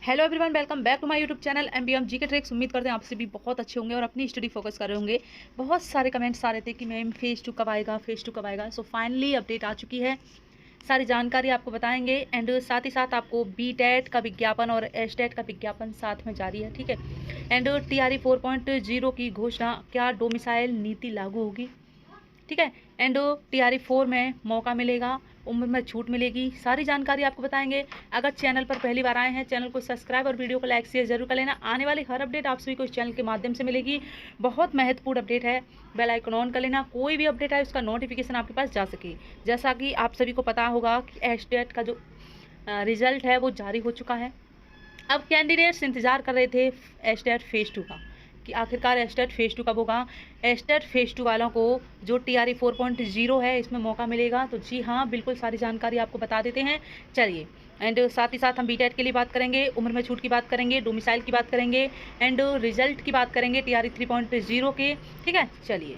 Hello everyone, welcome back to my YouTube channel MBM GK tricks. उम्मीद करते हैं आप सभी बहुत अच्छे होंगे और अपनी स्टडी फोकस कर रहे होंगे। बहुत सारे कमेंट्स आ रहे थे कि मैम फेज टू कब आएगा, फेज टू कब आएगा। सो फाइनली अपडेट आ चुकी है, सारी जानकारी आपको बताएंगे। एंड साथ ही साथ आपको बी टेट का विज्ञापन और एच टेट का विज्ञापन साथ में जारी है, ठीक है। एंड टीआरई 4.0 की घोषणा, क्या डोमिसाइल नीति लागू होगी, ठीक है। एंड टीआरई 4 में मौका मिलेगा, उम्र में छूट मिलेगी, सारी जानकारी आपको बताएंगे। अगर चैनल पर पहली बार आए हैं, चैनल को सब्सक्राइब और वीडियो को लाइक शेयर जरूर कर लेना। आने वाली हर अपडेट आप सभी को इस चैनल के माध्यम से मिलेगी। बहुत महत्वपूर्ण अपडेट है, बेल आइकन ऑन कर लेना, कोई भी अपडेट आए उसका नोटिफिकेशन आपके पास जा सके। जैसा कि आप सभी को पता होगा कि एच टेट का जो रिजल्ट है वो जारी हो चुका है। अब कैंडिडेट्स इंतजार कर रहे थे एच टेट फेज 2 का, कि आखिरकार एच टेट फेज 2 कब होगा। एच टेट फेज 2 वालों को जो टीआरई 4.0 है इसमें मौका मिलेगा। तो जी हाँ, बिल्कुल सारी जानकारी आपको बता देते हैं, चलिए। एंड साथ ही साथ हम बी टेट के लिए बात करेंगे, उम्र में छूट की बात करेंगे, डोमिसाइल की बात करेंगे, एंड रिजल्ट की बात करेंगे टीआरई 3.0 के, ठीक है। चलिए,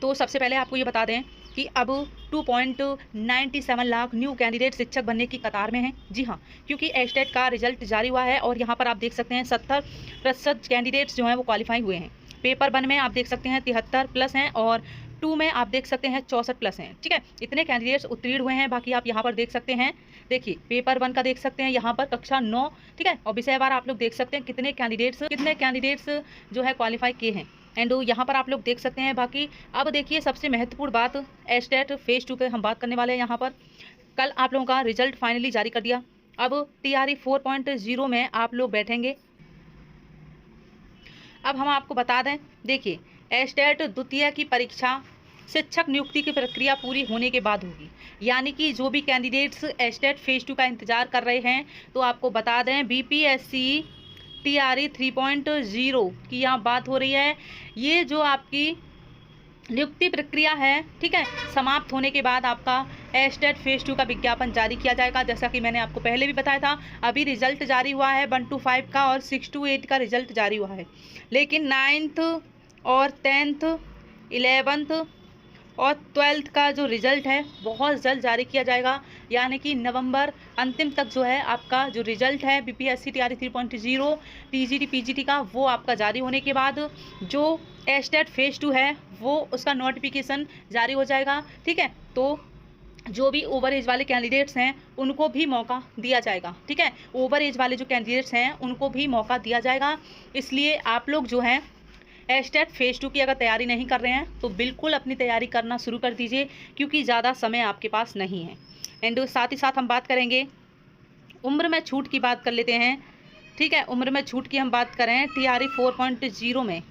तो सबसे पहले आपको ये बता दें कि अब 2.97 लाख न्यू कैंडिडेट शिक्षक बनने की कतार में हैं। जी हाँ, क्योंकि एच टेट का रिजल्ट जारी हुआ है और यहाँ पर आप देख सकते हैं 70% कैंडिडेट्स जो हैं वो क्वालिफाई हुए हैं। पेपर 1 में आप देख सकते हैं 73+ हैं और 2 में आप देख सकते हैं 64+ हैं, ठीक है। इतने कैंडिडेट्स उत्तीर्ण हुए हैं। बाकी आप यहाँ पर देख सकते हैं, देखिए पेपर 1 का देख सकते हैं, यहाँ पर कक्षा 9, ठीक है। और विषय वार आप लोग देख सकते हैं कितने कैंडिडेट्स जो है क्वालिफाई किए हैं। एंड यहाँ पर आप लोग देख सकते हैं। बाकी अब देखिए, सबसे महत्वपूर्ण बात एच टेट फेज 2 पे हम बात करने वाले हैं। यहाँ पर कल आप लोगों का रिजल्ट फाइनली जारी कर दिया। अब टीआरई 4.0 में आप लोग बैठेंगे। अब हम आपको बता दें, देखिए एच टेट द्वितीय की परीक्षा शिक्षक नियुक्ति की प्रक्रिया पूरी होने के बाद होगी। यानी कि जो भी कैंडिडेट्स एच टेट फेज 2 का इंतजार कर रहे हैं, तो आपको बता दें बीपीएससी टीआरई 3.0 की यहाँ बात हो रही है। ये जो आपकी नियुक्ति प्रक्रिया है, ठीक है, समाप्त होने के बाद आपका एच टेट फेज 2 का विज्ञापन जारी किया जाएगा। जैसा कि मैंने आपको पहले भी बताया था, अभी रिजल्ट जारी हुआ है 1 to 5 का और 6 to 8 का रिजल्ट जारी हुआ है। लेकिन 9th और 10th 11th और 12th का जो रिजल्ट है बहुत जल्द जारी किया जाएगा। यानी कि नवंबर अंतिम तक जो है आपका जो रिजल्ट है बीपीएससी टीआरई 3.0 टीजीटी पीजीटी का, वो आपका जारी होने के बाद जो एच टेट फेज 2 है वो उसका नोटिफिकेशन जारी हो जाएगा, ठीक है। तो जो भी ओवर एज वाले कैंडिडेट्स हैं उनको भी मौका दिया जाएगा, ठीक है। ओवर एज वाले जो कैंडिडेट्स हैं उनको भी मौका दिया जाएगा। इसलिए आप लोग जो हैं एच टेट फेज 2 की अगर तैयारी नहीं कर रहे हैं तो बिल्कुल अपनी तैयारी करना शुरू कर दीजिए, क्योंकि ज़्यादा समय आपके पास नहीं है। एंड साथ ही साथ हम बात करेंगे, उम्र में छूट की बात कर लेते हैं, ठीक है। उम्र में छूट की हम बात करें टीआरई 4.0 में,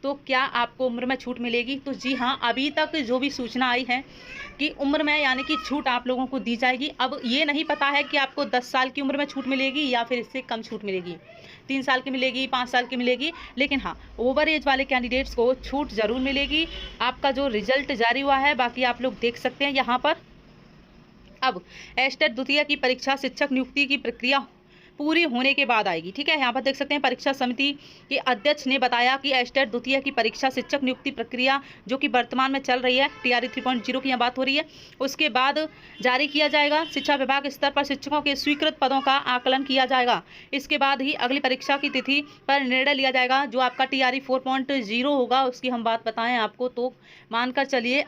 तो क्या आपको उम्र में छूट मिलेगी? तो जी हाँ, अभी तक जो भी सूचना आई है कि उम्र में यानी कि छूट आप लोगों को दी जाएगी। अब ये नहीं पता है कि आपको 10 साल की उम्र में छूट मिलेगी या फिर इससे कम छूट मिलेगी, 3 साल की मिलेगी, 5 साल की मिलेगी। लेकिन हाँ, ओवर एज वाले कैंडिडेट्स को छूट ज़रूर मिलेगी। आपका जो रिजल्ट जारी हुआ है, बाकी आप लोग देख सकते हैं यहाँ पर। अब एच टेट द्वितीय की परीक्षा शिक्षक नियुक्ति की प्रक्रिया पूरी होने के बाद आएगी, ठीक है। यहाँ पर देख सकते हैं परीक्षा समिति के अध्यक्ष ने बताया कि एच टेट द्वितीय की परीक्षा शिक्षक नियुक्ति प्रक्रिया जो कि वर्तमान में चल रही है, टीआरई 3.0 की यहाँ बात हो रही है, उसके बाद जारी किया जाएगा। शिक्षा विभाग स्तर पर शिक्षकों के स्वीकृत पदों का आकलन किया जाएगा। इसके बाद ही अगली परीक्षा की तिथि पर निर्णय लिया जाएगा। जो आपका टीआरई 4.0 होगा उसकी हम बात बताएं आपको, तो मानकर चलिए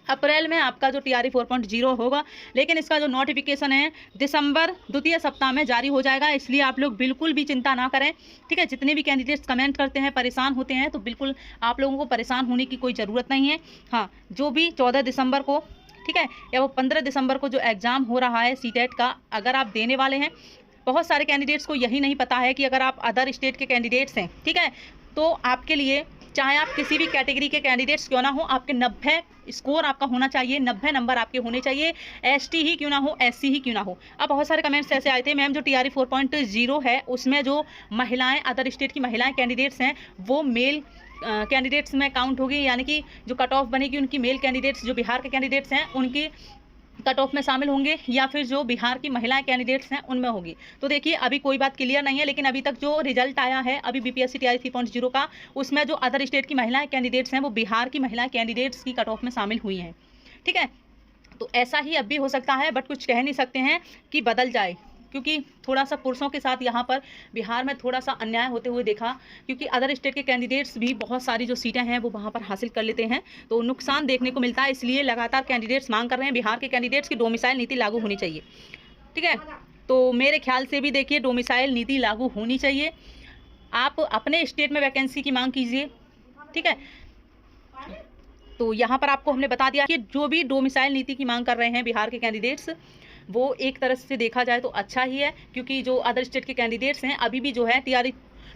अप्रैल में आपका जो टीआरई 4.0 होगा। लेकिन इसका जो नोटिफिकेशन है दिसंबर द्वितीय सप्ताह में जारी हो जाएगा। इसलिए आप लोग बिल्कुल भी चिंता ना करें, ठीक है। जितने भी कैंडिडेट्स कमेंट करते हैं, परेशान होते हैं, तो बिल्कुल आप लोगों को परेशान होने की कोई ज़रूरत नहीं है। हाँ, जो भी 14 दिसंबर को, ठीक है, या वो 15 दिसंबर को जो एग्ज़ाम हो रहा है सीटेट का, अगर आप देने वाले हैं, बहुत सारे कैंडिडेट्स को यही नहीं पता है कि अगर आप अदर स्टेट के कैंडिडेट्स हैं, ठीक है, तो आपके लिए चाहे आप किसी भी कैटेगरी के कैंडिडेट्स क्यों ना हो, आपके 90 स्कोर आपका होना चाहिए, 90 नंबर आपके होने चाहिए। एसटी ही क्यों ना हो, एससी ही क्यों ना हो। अब बहुत सारे कमेंट्स ऐसे आए थे, मैम जो टीआरई 4.0 है उसमें जो महिलाएं, अदर स्टेट की महिलाएं कैंडिडेट्स हैं वो मेल कैंडिडेट्स में काउंट होगी। यानी कि जो कट ऑफ बनेगी उनकी मेल कैंडिडेट्स, जो बिहार के कैंडिडेट्स हैं उनकी कट ऑफ में शामिल होंगे, या फिर जो बिहार की महिलाएं कैंडिडेट्स हैं उनमें होगी। तो देखिए, अभी कोई बात क्लियर नहीं है, लेकिन अभी तक जो रिजल्ट आया है अभी बीपीएससी टीआरई 3.0 का, उसमें जो अदर स्टेट की महिलाएं कैंडिडेट्स हैं वो बिहार की महिला कैंडिडेट्स की कट ऑफ में शामिल हुई हैं, ठीक है। तो ऐसा ही अब भी हो सकता है, बट कुछ कह नहीं सकते हैं कि बदल जाए, क्योंकि थोड़ा सा पुरुषों के साथ यहाँ पर बिहार में थोड़ा सा अन्याय होते हुए देखा, क्योंकि अदर स्टेट के कैंडिडेट्स भी बहुत सारी जो सीटें हैं वो वहाँ पर हासिल कर लेते हैं, तो नुकसान देखने को मिलता है। इसलिए लगातार कैंडिडेट्स मांग कर रहे हैं बिहार के कैंडिडेट्स की डोमिसाइल नीति लागू होनी चाहिए। ठीक है, तो मेरे ख्याल से भी देखिए डोमिसाइल नीति लागू होनी चाहिए। आप अपने स्टेट में वैकेंसी की मांग कीजिए। ठीक है, तो यहाँ पर आपको हमने बता दिया कि जो भी डोमिसाइल नीति की मांग कर रहे हैं बिहार के कैंडिडेट्स, वो एक तरह से देखा जाए तो अच्छा ही है, क्योंकि जो अदर स्टेट के कैंडिडेट्स हैं अभी भी जो है TRE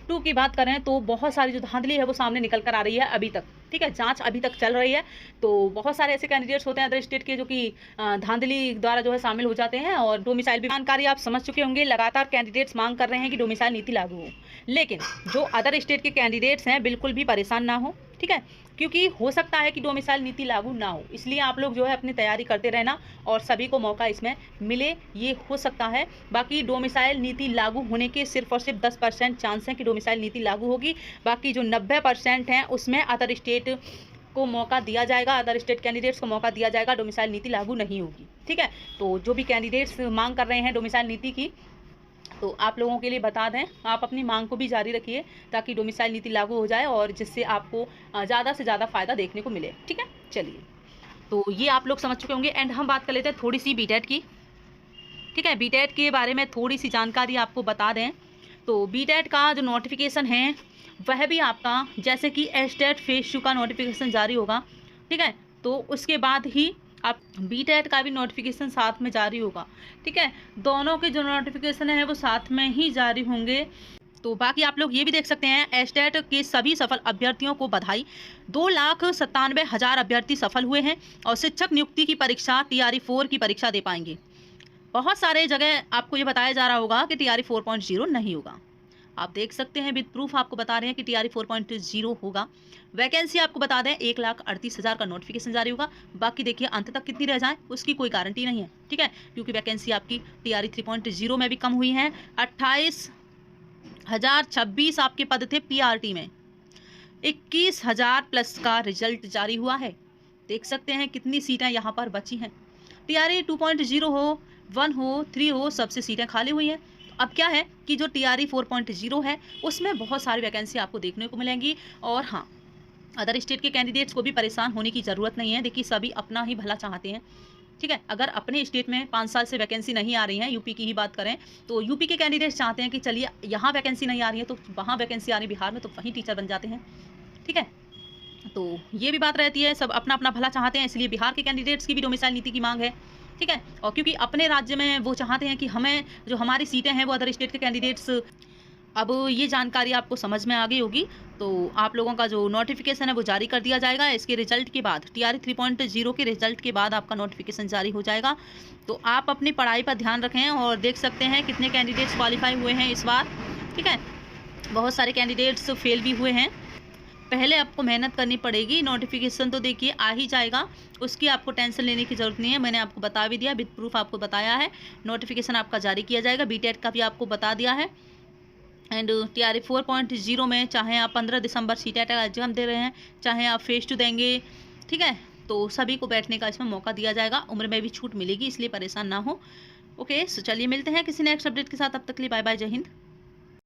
2 की बात करें तो बहुत सारी जो धांधली है वो सामने निकल कर आ रही है अभी तक। ठीक है, जांच अभी तक चल रही है, तो बहुत सारे ऐसे कैंडिडेट्स होते हैं अदर स्टेट के जो कि धांधली द्वारा जो है शामिल हो जाते हैं। और डोमिसाइल भी जानकारी आप समझ चुके होंगे, लगातार कैंडिडेट्स मांग कर रहे हैं कि डोमिसाइल नीति लागू हो, लेकिन जो अदर स्टेट के कैंडिडेट्स हैं बिल्कुल भी परेशान ना हो। ठीक है, क्योंकि हो सकता है कि डोमिसाइल नीति लागू ना हो, इसलिए आप लोग जो है अपनी तैयारी करते रहना और सभी को मौका इसमें मिले, ये हो सकता है। बाकी डोमिसाइल नीति लागू होने के सिर्फ और सिर्फ 10% चांस हैं कि डोमिसाइल नीति लागू होगी। बाकी जो 90% हैं उसमें अदर स्टेट को मौका दिया जाएगा, अदर स्टेट कैंडिडेट्स को मौका दिया जाएगा, डोमिसाइल नीति लागू नहीं होगी। ठीक है, तो जो भी कैंडिडेट्स मांग कर रहे हैं डोमिसाइल नीति की, तो आप लोगों के लिए बता दें, आप अपनी मांग को भी जारी रखिए ताकि डोमिसाइल नीति लागू हो जाए और जिससे आपको ज़्यादा से ज़्यादा फ़ायदा देखने को मिले। ठीक है, चलिए, तो ये आप लोग समझ चुके होंगे। एंड हम बात कर लेते हैं थोड़ी सी बीटेट की। ठीक है, बीटेट के बारे में थोड़ी सी जानकारी आपको बता दें तो बीटेट का जो नोटिफिकेशन है वह भी आपका जैसे कि एस्टेट फेज 2 का नोटिफिकेशन जारी होगा, ठीक है, तो उसके बाद ही आप बीटेट का भी नोटिफिकेशन साथ में जारी होगा। ठीक है, दोनों के जो नोटिफिकेशन है वो साथ में ही जारी होंगे। तो बाकी आप लोग ये भी देख सकते हैं, एस्टेट के सभी सफल अभ्यर्थियों को बधाई। 2,97,000 अभ्यर्थी सफल हुए हैं और शिक्षक नियुक्ति की परीक्षा TRE 4 की परीक्षा दे पाएंगे। बहुत सारे जगह आपको ये बताया जा रहा होगा कि TRE 4.0 नहीं होगा, आप देख सकते हैं विद प्रूफ आपको बता रहे हैं कि TRE 4.0 होगा। वैकेंसी आपको बता दें 1,38,000 का नोटिफिकेशन जारी होगा। बाकी देखिए अंत तक कितनी रह जाए उसकी कोई गारंटी नहीं है। ठीक है, क्योंकि वैकेंसी आपकी TRE 3.0 में भी कम हुई है। 28,026 आपके पद थे PRT में, 21,000 प्लस का रिजल्ट जारी हुआ है। देख सकते हैं कितनी सीटें यहाँ पर बची हैं। TRE 2.0 हो, 1 हो, 3 हो, सबसे सीटें खाली हुई हैं। अब क्या है कि जो TRE 4.0 है उसमें बहुत सारी वैकेंसी आपको देखने को मिलेंगी। और हाँ, अदर स्टेट के कैंडिडेट्स को भी परेशान होने की ज़रूरत नहीं है। देखिए सभी अपना ही भला चाहते हैं। ठीक है, अगर अपने स्टेट में 5 साल से वैकेंसी नहीं आ रही है, यूपी की ही बात करें तो यूपी के कैंडिडेट्स चाहते हैं कि चलिए यहाँ वैकेंसी नहीं आ रही है तो वहाँ वैकेंसी आ रही है बिहार में, तो वहीं टीचर बन जाते हैं। ठीक है, तो ये भी बात रहती है, सब अपना अपना भला चाहते हैं, इसलिए बिहार के कैंडिडेट्स की भी डोमिसाइल नीति की मांग है। ठीक है, और क्योंकि अपने राज्य में वो चाहते हैं कि हमें जो हमारी सीटें हैं वो अदर स्टेट के कैंडिडेट्स। अब ये जानकारी आपको समझ में आ गई होगी, तो आप लोगों का जो नोटिफिकेशन है वो जारी कर दिया जाएगा। इसके रिजल्ट के बाद TRE 3.0 के रिजल्ट के बाद आपका नोटिफिकेशन जारी हो जाएगा। तो आप अपनी पढ़ाई पर ध्यान रखें और देख सकते हैं कितने कैंडिडेट्स क्वालिफाई हुए हैं इस बार। ठीक है, बहुत सारे कैंडिडेट्स फेल भी हुए हैं। पहले आपको मेहनत करनी पड़ेगी, नोटिफिकेशन तो देखिए आ ही जाएगा, उसकी आपको टेंशन लेने की ज़रूरत नहीं है। मैंने आपको बता भी दिया, विद प्रूफ आपको बताया है, नोटिफिकेशन आपका जारी किया जाएगा। बीटेट का भी आपको बता दिया है। एंड TRE 4.0 में चाहे आप 15 दिसंबर सीटेट का एग्जाम दे रहे हैं, चाहे आप फेज 2 देंगे, ठीक है, तो सभी को बैठने का इसमें मौका दिया जाएगा। उम्र में भी छूट मिलेगी, इसलिए परेशान ना हो। ओके, सो चलिए मिलते हैं किसी नेक्स्ट अपडेट के साथ, तब तक के लिए बाय बाय, जय हिंद।